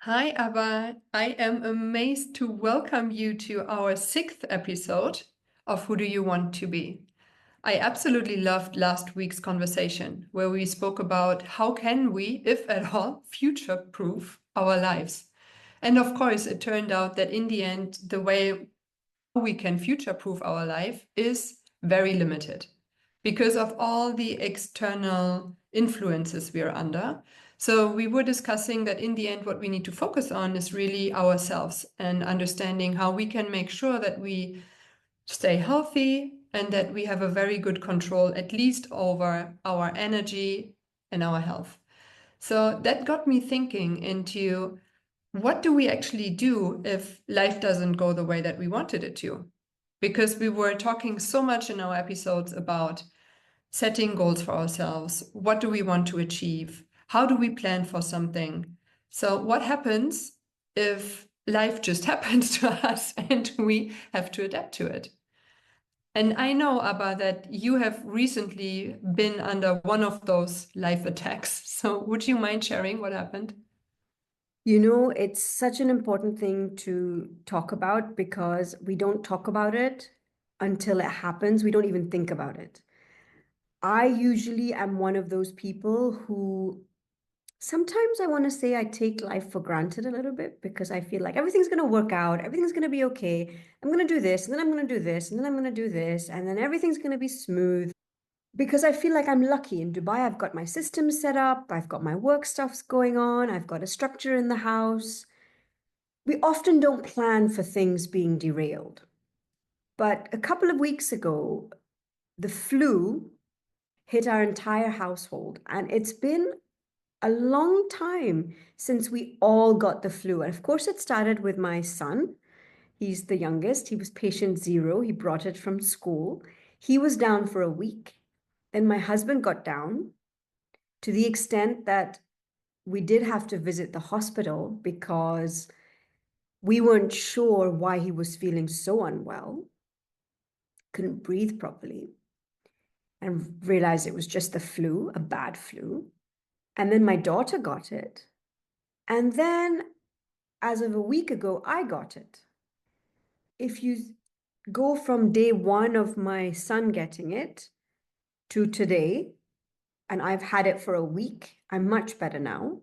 Hi, Abba. I am amazed to welcome you to our sixth episode of Who Do You Want to Be? I absolutely loved last week's conversation where we spoke about how can we, if at all, future-proof our lives. And of course, it turned out that in the end, the way we can future-proof our life is very limited because of all the external influences we are under. So we were discussing that in the end, what we need to focus on is really ourselves and understanding how we can make sure that we stay healthy and that we have a very good control, at least over our energy and our health. So that got me thinking into what do we actually do if life doesn't go the way that we wanted it to? Because we were talking so much in our episodes about setting goals for ourselves. What do we want to achieve? How do we plan for something? So, what happens if life just happens to us and we have to adapt to it? And I know, Abba, that you have recently been under one of those life attacks. So, would you mind sharing what happened? It's such an important thing to talk about because we don't talk about it until it happens. We don't even think about it. I usually am one of those people who sometimes I want to say I take life for granted a little bit because I feel like everything's going to work out, everything's going to be okay. I'm going to do this, and then I'm going to do this, and then I'm going to do this, and then everything's going to be smooth because I feel like I'm lucky. In Dubai, I've got my systems set up, I've got my work stuffs going on, I've got a structure in the house. We often don't plan for things being derailed. But a couple of weeks ago, the flu hit our entire household. And it's been a long time since we all got the flu. And of course, it started with my son. He's the youngest. He was patient zero. He brought it from school. He was down for a week. Then my husband got down to the extent that we did have to visit the hospital because we weren't sure why he was feeling so unwell, couldn't breathe properly, and realized it was just the flu, a bad flu. And then my daughter got it. And then, as of a week ago, I got it. If you go from day one of my son getting it to today, and I've had it for a week, I'm much better now.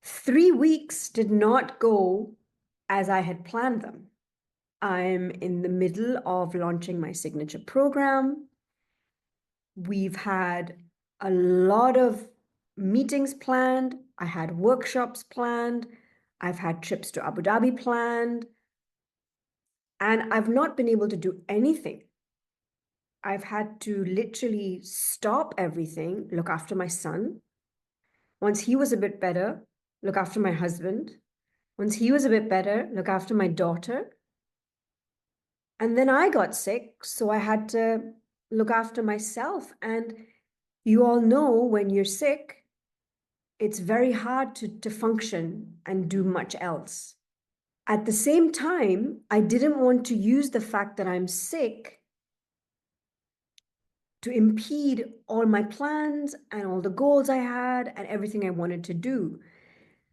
3 weeks did not go as I had planned them. I'm in the middle of launching my signature program. We've had a lot of meetings planned. I had workshops planned. I've had trips to Abu Dhabi planned. And I've not been able to do anything. I've had to literally stop everything, look after my son. Once he was a bit better, look after my husband. Once he was a bit better, look after my daughter. And then I got sick, so I had to look after myself. And you all know when you're sick, it's very hard to function and do much else. At the same time, I didn't want to use the fact that I'm sick to impede all my plans and all the goals I had and everything I wanted to do.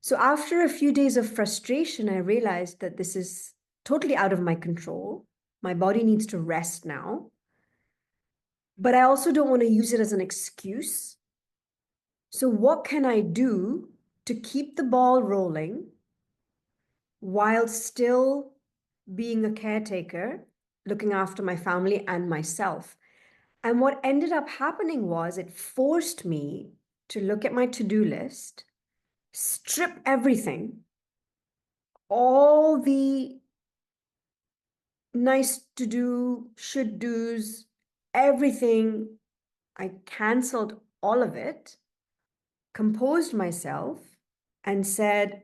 So after a few days of frustration, I realized that this is totally out of my control. My body needs to rest now. But I also don't want to use it as an excuse. So, what can I do to keep the ball rolling while still being a caretaker, looking after my family and myself? And what ended up happening was it forced me to look at my to-do list, strip everything, all the nice to do, should do's, everything. I canceled all of it, composed myself, and said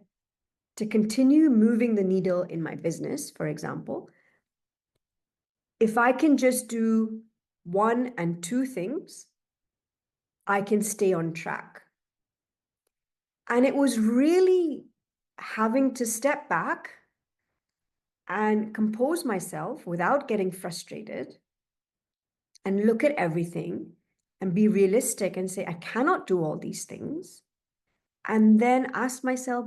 to continue moving the needle in my business, for example, if I can just do one and two things, I can stay on track. And it was really having to step back and compose myself without getting frustrated and look at everything and be realistic and say, I cannot do all these things. And then ask myself,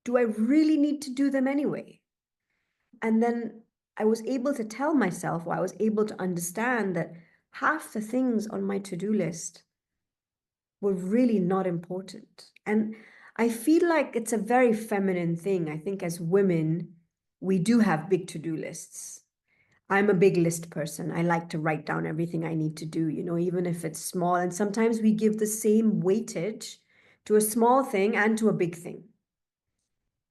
do I really need to do them anyway? And then I was able to tell myself, or I was able to understand that half the things on my to-do list were really not important. And I feel like it's a very feminine thing. I think as women, we do have big to-do lists. I'm a big list person. I like to write down everything I need to do, even if it's small. And sometimes we give the same weightage to a small thing and to a big thing.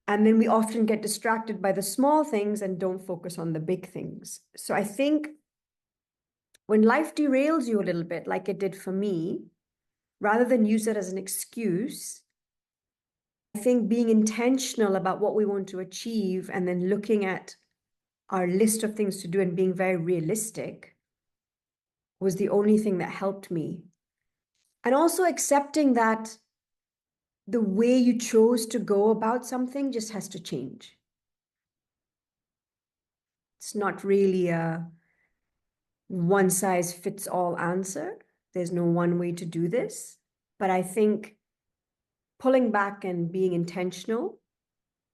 And then we often get distracted by the small things and don't focus on the big things. So I think when life derails you a little bit, like it did for me, rather than use it as an excuse, I think being intentional about what we want to achieve and then looking at our list of things to do and being very realistic was the only thing that helped me. And also accepting that the way you chose to go about something just has to change. It's not really a one size fits all answer. There's no one way to do this. But I think pulling back and being intentional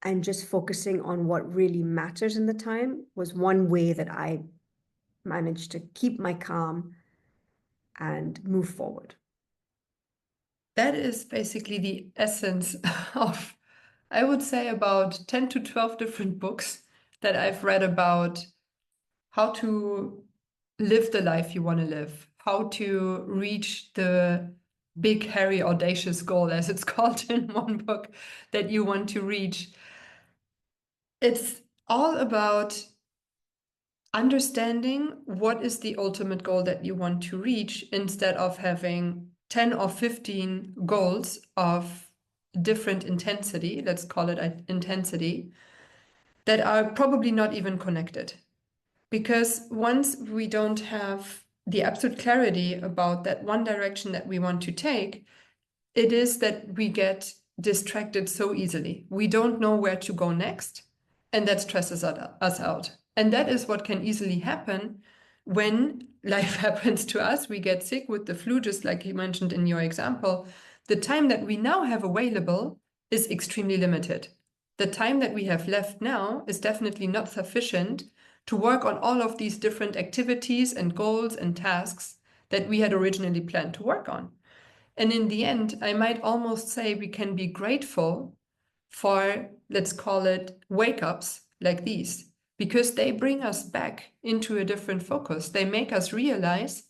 and just focusing on what really matters in the time was one way that I managed to keep my calm and move forward. That is basically the essence of, I would say, about 10 to 12 different books that I've read about how to live the life you want to live, how to reach the big, hairy, audacious goal, as it's called in one book, that you want to reach. It's all about understanding what is the ultimate goal that you want to reach instead of having 10 or 15 goals of different intensity, let's call it intensity, that are probably not even connected. Because once we don't have the absolute clarity about that one direction that we want to take, it is that we get distracted so easily. We don't know where to go next, and that stresses us out. And that is what can easily happen when life happens to us. We get sick with the flu, just like you mentioned in your example. The time that we now have available is extremely limited. The time that we have left now is definitely not sufficient to work on all of these different activities and goals and tasks that we had originally planned to work on. And in the end, I might almost say we can be grateful for, let's call it, wake ups like these, because they bring us back into a different focus. They make us realize,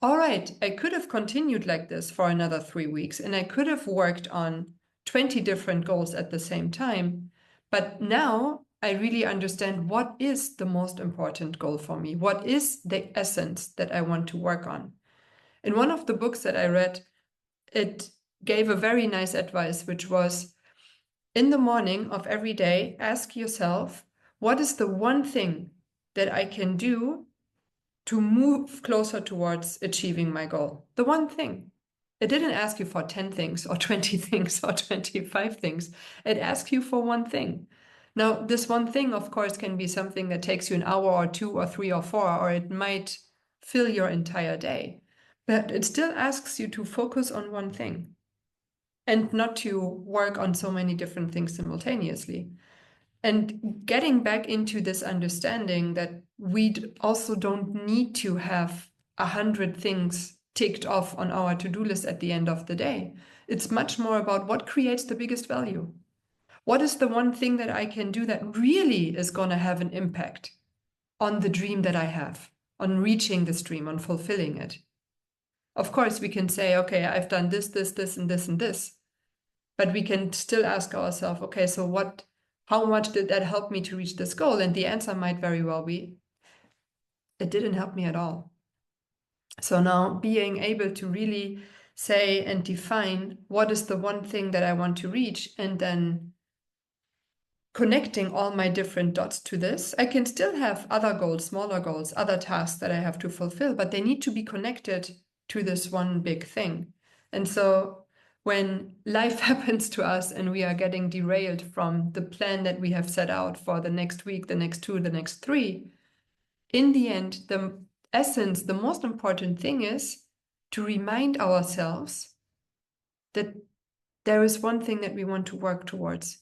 all right, I could have continued like this for another 3 weeks, and I could have worked on 20 different goals at the same time. But now I really understand what is the most important goal for me. What is the essence that I want to work on? In one of the books that I read, it gave a very nice advice, which was, in the morning of every day, ask yourself, what is the one thing that I can do to move closer towards achieving my goal? The one thing. It didn't ask you for 10 things or 20 things or 25 things. It asked you for one thing. Now, this one thing, of course, can be something that takes you an hour or 2 or 3 or 4, or it might fill your entire day. But it still asks you to focus on one thing and not to work on so many different things simultaneously. And getting back into this understanding that we also don't need to have 100 things ticked off on our to-do list at the end of the day. It's much more about what creates the biggest value. What is the one thing that I can do that really is going to have an impact on the dream that I have, on reaching this dream, on fulfilling it? Of course, we can say, okay, I've done this, this, and this, and this. But we can still ask ourselves, okay, so how much did that help me to reach this goal? And the answer might very well be, it didn't help me at all. So now being able to really say and define what is the one thing that I want to reach, and then connecting all my different dots to this. I can still have other goals, smaller goals, other tasks that I have to fulfill, but they need to be connected to this one big thing. And so when life happens to us and we are getting derailed from the plan that we have set out for the next week, the next 2, the next 3, in the end, the essence, the most important thing is to remind ourselves that there is one thing that we want to work towards.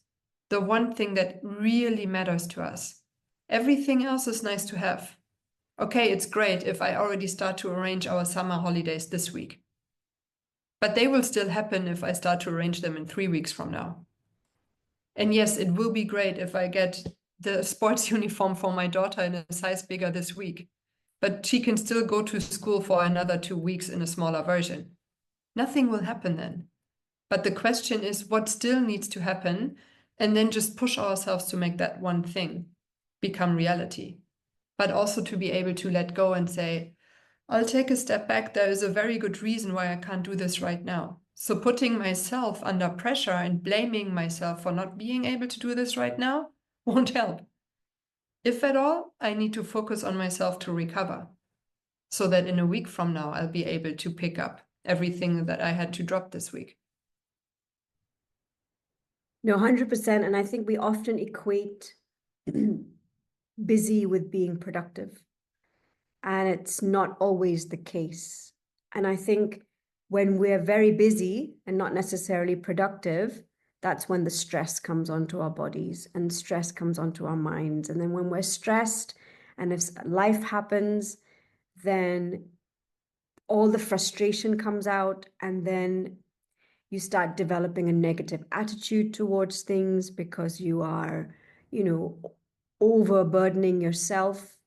the one thing that really matters to us. Everything else is nice to have. Okay, it's great if I already start to arrange our summer holidays this week. But they will still happen if I start to arrange them in 3 weeks from now. And yes, it will be great if I get the sports uniform for my daughter in a size bigger this week. But she can still go to school for another 2 weeks in a smaller version. Nothing will happen then. But the question is what still needs to happen, and then just push ourselves to make that one thing become reality. But also to be able to let go and say, I'll take a step back. There is a very good reason why I can't do this right now. So putting myself under pressure and blaming myself for not being able to do this right now won't help. If at all, I need to focus on myself to recover so that in a week from now, I'll be able to pick up everything that I had to drop this week. No, 100%. And I think we often equate busy with being productive. And it's not always the case. And I think when we're very busy and not necessarily productive, that's when the stress comes onto our bodies and stress comes onto our minds. And then when we're stressed and if life happens, then all the frustration comes out, and then you start developing a negative attitude towards things because you are, overburdening yourself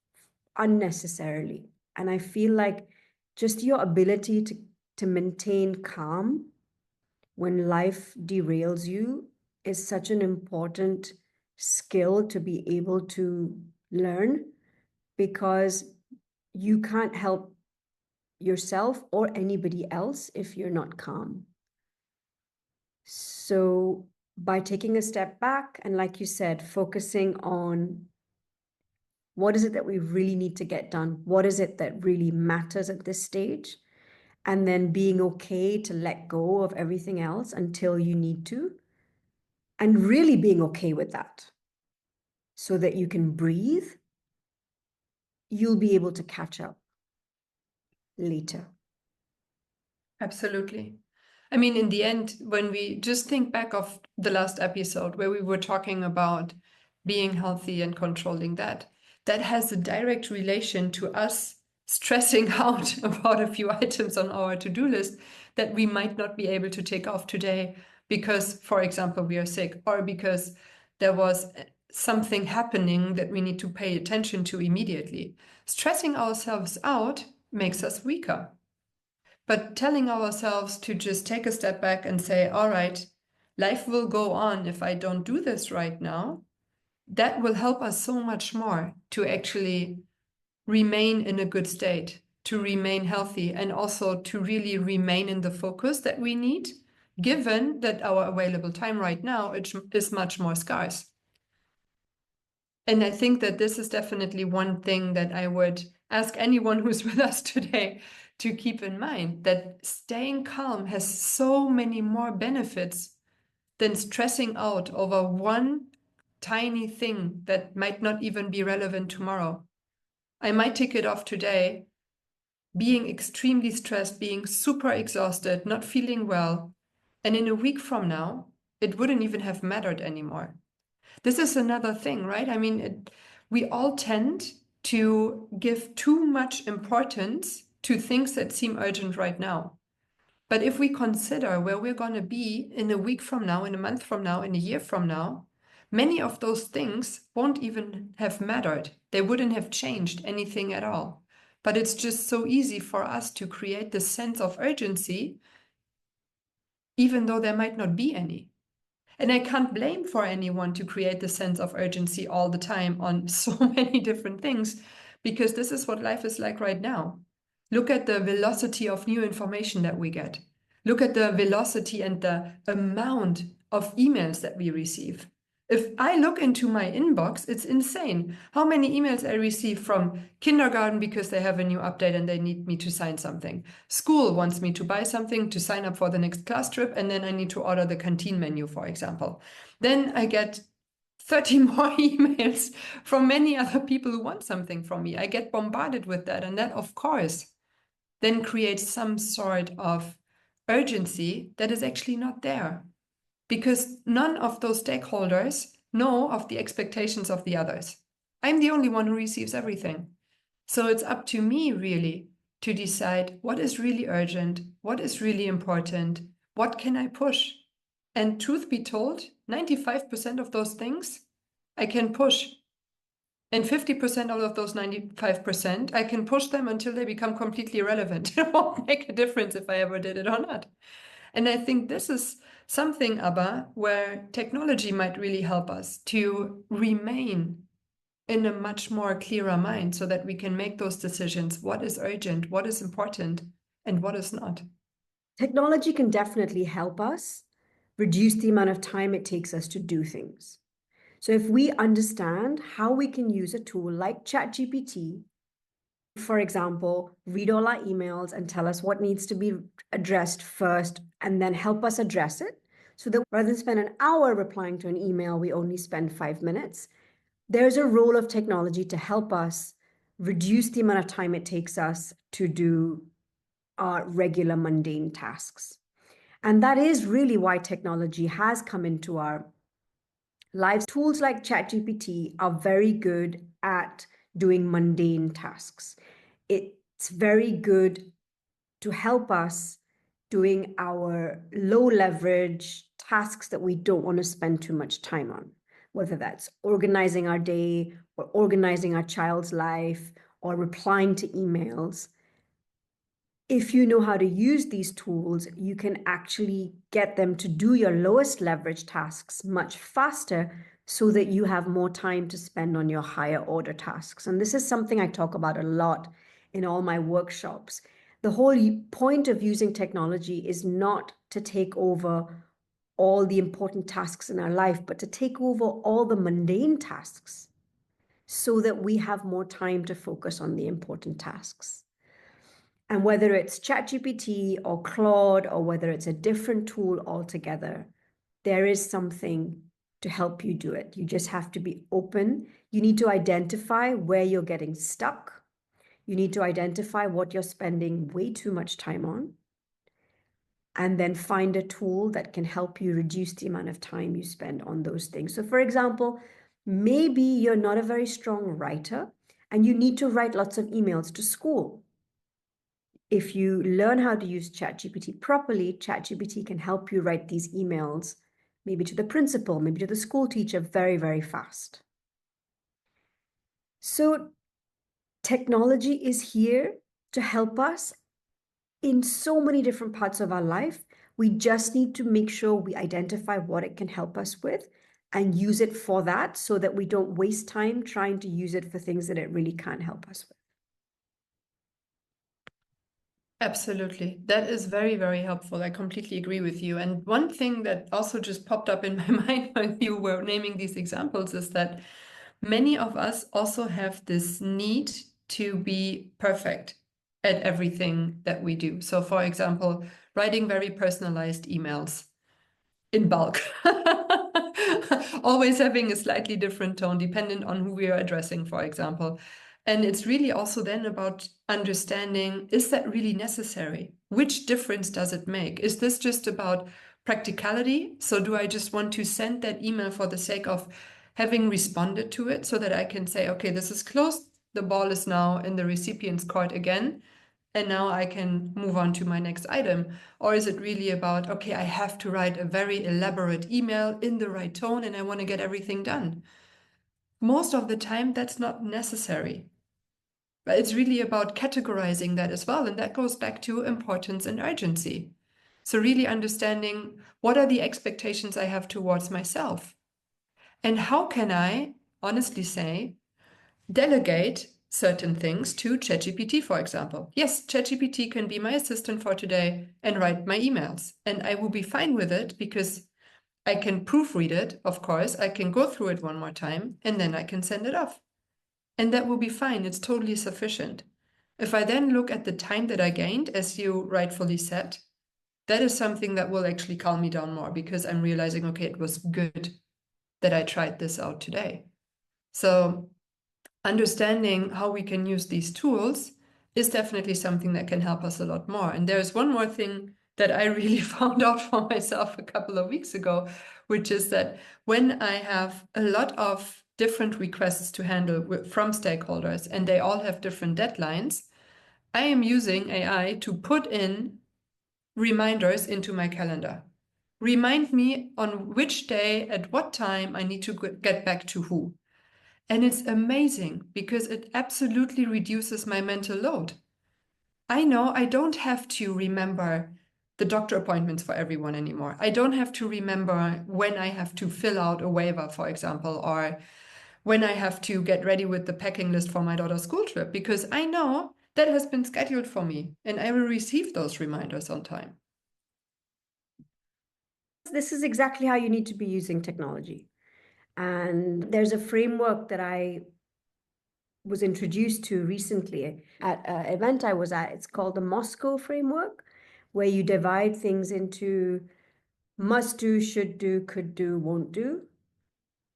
unnecessarily. And I feel like just your ability to maintain calm when life derails you is such an important skill to be able to learn, because you can't help yourself or anybody else if you're not calm. So by taking a step back and, like you said, focusing on what is it that we really need to get done? What is it that really matters at this stage? And then being okay to let go of everything else until you need to, and really being okay with that so that you can breathe, you'll be able to catch up later. Absolutely. I mean, in the end, when we just think back of the last episode where we were talking about being healthy and controlling that, that has a direct relation to us stressing out about a few items on our to-do list that we might not be able to take off today because, for example, we are sick, or because there was something happening that we need to pay attention to immediately. Stressing ourselves out makes us weaker. But telling ourselves to just take a step back and say, all right, life will go on if I don't do this right now, that will help us so much more to actually remain in a good state, to remain healthy, and also to really remain in the focus that we need, given that our available time right now is much more scarce. And I think that this is definitely one thing that I would ask anyone who's with us today to keep in mind, that staying calm has so many more benefits than stressing out over one tiny thing that might not even be relevant tomorrow. I might tick it off today, being extremely stressed, being super exhausted, not feeling well. And in a week from now, it wouldn't even have mattered anymore. This is another thing, right? I mean, we all tend to give too much importance to things that seem urgent right now. But if we consider where we're going to be in a week from now, in a month from now, in a year from now, many of those things won't even have mattered. They wouldn't have changed anything at all. But it's just so easy for us to create this sense of urgency, even though there might not be any. And I can't blame for anyone to create the sense of urgency all the time on so many different things, because this is what life is like right now. Look at the velocity of new information that we get. Look at the velocity and the amount of emails that we receive. If I look into my inbox, it's insane how many emails I receive from kindergarten because they have a new update and they need me to sign something. School wants me to buy something to sign up for the next class trip, and then I need to order the canteen menu, for example. Then I get 30 more emails from many other people who want something from me. I get bombarded with that. And that, of course, then creates some sort of urgency that is actually not there, because none of those stakeholders know of the expectations of the others. I'm the only one who receives everything. So it's up to me really to decide what is really urgent, what is really important, what can I push? And truth be told, 95% of those things I can push. And 50% out of those 95%, I can push them until they become completely irrelevant. It won't make a difference if I ever did it or not. And I think this is something, Abba, where technology might really help us to remain in a much more clearer mind so that we can make those decisions. What is urgent, what is important, and what is not? Technology can definitely help us reduce the amount of time it takes us to do things. So if we understand how we can use a tool like ChatGPT, for example, read all our emails and tell us what needs to be addressed first and then help us address it, so that rather than spend an hour replying to an email, we only spend 5 minutes. There's a role of technology to help us reduce the amount of time it takes us to do our regular mundane tasks. And that is really why technology has come into our lives. Tools like ChatGPT are very good at doing mundane tasks. It's very good to help us doing our low leverage tasks that we don't want to spend too much time on, whether that's organizing our day or organizing our child's life or replying to emails. If you know how to use these tools, you can actually get them to do your lowest leverage tasks much faster so that you have more time to spend on your higher order tasks. And this is something I talk about a lot in all my workshops. The whole point of using technology is not to take over all the important tasks in our life, but to take over all the mundane tasks so that we have more time to focus on the important tasks. And whether it's ChatGPT or Claude, or whether it's a different tool altogether, there is something to help you do it. You just have to be open. You need to identify where you're getting stuck. You need to identify what you're spending way too much time on, and then find a tool that can help you reduce the amount of time you spend on those things. So for example, maybe you're not a very strong writer and you need to write lots of emails to school. If you learn how to use ChatGPT properly, ChatGPT can help you write these emails, maybe to the principal, maybe to the school teacher, very, very fast. So technology is here to help us in so many different parts of our life. We just need to make sure we identify what it can help us with and use it for that, so that we don't waste time trying to use it for things that it really can't help us with. Absolutely. That is very, very helpful. I completely agree with you. And one thing that also just popped up in my mind when you were naming these examples is that many of us also have this need to be perfect at everything that we do. So, for example, writing very personalized emails in bulk, always having a slightly different tone dependent on who we are addressing, for example. And it's really also then about understanding, is that really necessary? Which difference does it make? Is this just about practicality? So do I just want to send that email for the sake of having responded to it so that I can say, okay, this is closed. The ball is now in the recipient's court again. And now I can move on to my next item. Or is it really about, okay, I have to write a very elaborate email in the right tone and I want to get everything done? Most of the time, that's not necessary. But it's really about categorizing that as well. And that goes back to importance and urgency. So, really understanding what are the expectations I have towards myself? And how can I honestly say, delegate certain things to ChatGPT, for example. Yes, ChatGPT can be my assistant for today and write my emails. And I will be fine with it because I can proofread it, of course. I can go through it one more time and then I can send it off. And that will be fine. It's totally sufficient. If I then look at the time that I gained, as you rightfully said, that is something that will actually calm me down more because I'm realizing, okay, it was good that I tried this out today. So understanding how we can use these tools is definitely something that can help us a lot more. And there's one more thing that I really found out for myself a couple of weeks ago, which is that when I have a lot of different requests to handle from stakeholders and they all have different deadlines, I am using AI to put in reminders into my calendar. Remind me on which day, at what time I need to get back to who. And it's amazing because it absolutely reduces my mental load. I know I don't have to remember the doctor appointments for everyone anymore. I don't have to remember when I have to fill out a waiver, for example, or when I have to get ready with the packing list for my daughter's school trip, because I know that has been scheduled for me and I will receive those reminders on time. This is exactly how you need to be using technology. And there's a framework that I was introduced to recently at an event I was at. It's called the Moscow framework, where you divide things into must do, should do, could do, won't do.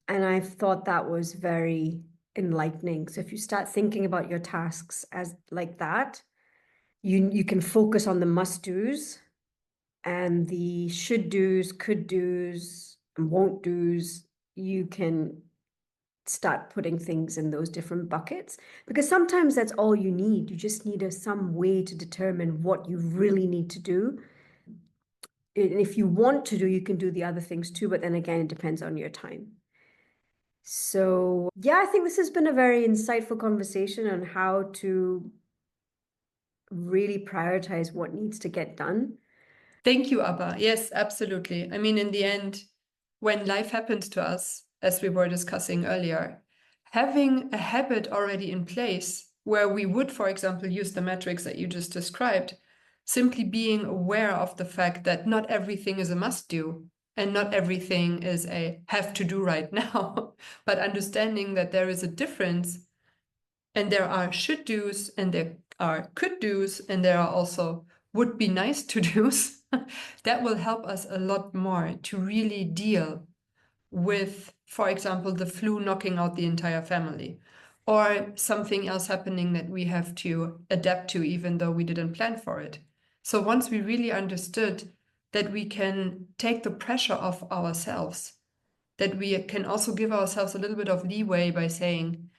And I thought that was very enlightening. So if you start thinking about your tasks as like that, you can focus on the must do's, and the should do's, could do's, and won't do's. You can start putting things in those different buckets, because sometimes that's all you need. You just need some way to determine what you really need to do. And if you want to do, you can do the other things too, but then again, it depends on your time. So yeah, I think this has been a very insightful conversation on how to really prioritize what needs to get done. Thank you, Abba. Yes, absolutely. I mean, in the end, when life happens to us, as we were discussing earlier, having a habit already in place where we would, for example, use the metrics that you just described, simply being aware of the fact that not everything is a must do and not everything is a have to do right now, but understanding that there is a difference and there are should do's and there are could do's and there are also would be nice to do's. That will help us a lot more to really deal with, for example, the flu knocking out the entire family or something else happening that we have to adapt to even though we didn't plan for it. So once we really understood that we can take the pressure off ourselves, that we can also give ourselves a little bit of leeway by saying,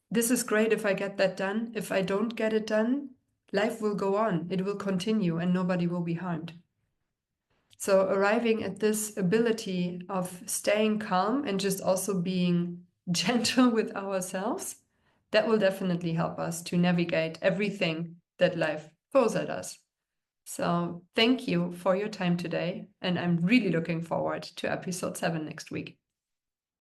this is great if I get that done. If I don't get it done, life will go on. It will continue and nobody will be harmed. So arriving at this ability of staying calm and just also being gentle with ourselves, that will definitely help us to navigate everything that life throws at us. So thank you for your time today. And I'm really looking forward to episode 7 next week.